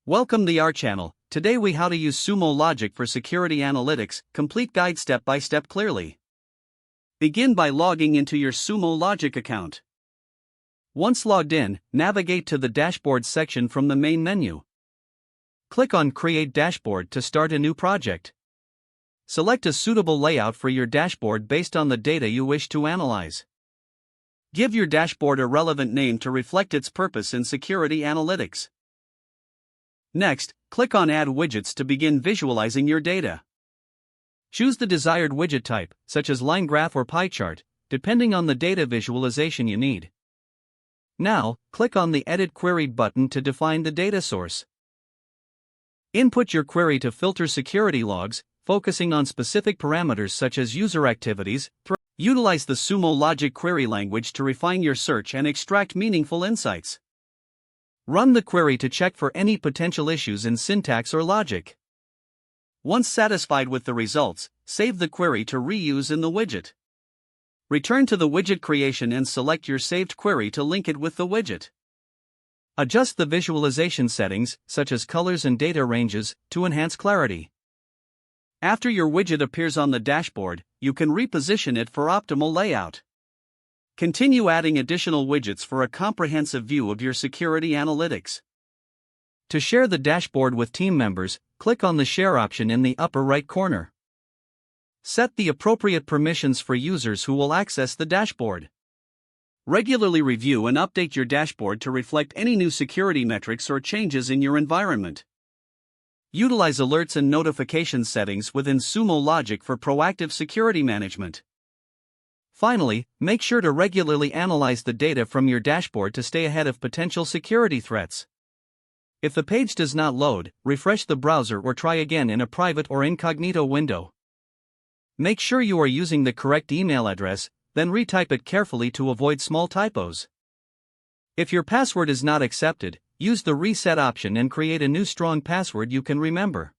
Welcome to our channel. Today we how to use Sumo logic for security analytics, complete guide step by step clearly. Begin by logging into your Sumo logic account. Once logged in, navigate to the dashboard section from the main menu. Click on Create Dashboard to start a new project. Select a suitable layout for your dashboard based on the data you wish to analyze. Give your dashboard a relevant name to reflect its purpose in security analytics. Next, click on Add Widgets to begin visualizing your data. Choose the desired widget type, such as line graph or pie chart, depending on the data visualization you need. Now, click on the Edit Query button to define the data source. Input your query to filter security logs, focusing on specific parameters such as user activities. Utilize the Sumo logic query language to refine your search and extract meaningful insights. Run the query to check for any potential issues in syntax or logic. Once satisfied with the results, save the query to reuse in the widget. Return to the widget creation and select your saved query to link it with the widget. Adjust the visualization settings, such as colors and data ranges, to enhance clarity. After your widget appears on the dashboard, you can reposition it for optimal layout. Continue adding additional widgets for a comprehensive view of your security analytics. To share the dashboard with team members, click on the Share option in the upper right corner. Set the appropriate permissions for users who will access the dashboard. Regularly review and update your dashboard to reflect any new security metrics or changes in your environment. Utilize alerts and notification settings within Sumo logic for proactive security management. Finally, make sure to regularly analyze the data from your dashboard to stay ahead of potential security threats. If the page does not load, refresh the browser or try again in a private or incognito window. Make sure you are using the correct email address, then retype it carefully to avoid small typos. If your password is not accepted, use the reset option and create a new strong password you can remember.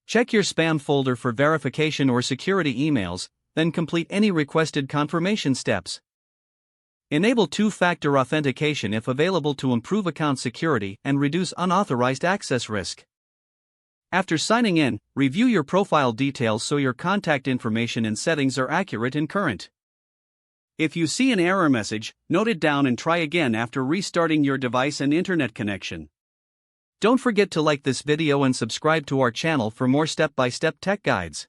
Check your spam folder for verification or security emails, then complete any requested confirmation steps. Enable two-factor authentication if available to improve account security and reduce unauthorized access risk. After signing in, review your profile details so your contact information and settings are accurate and current. If you see an error message, note it down and try again after restarting your device and internet connection. Don't forget to like this video and subscribe to our channel for more step-by-step tech guides.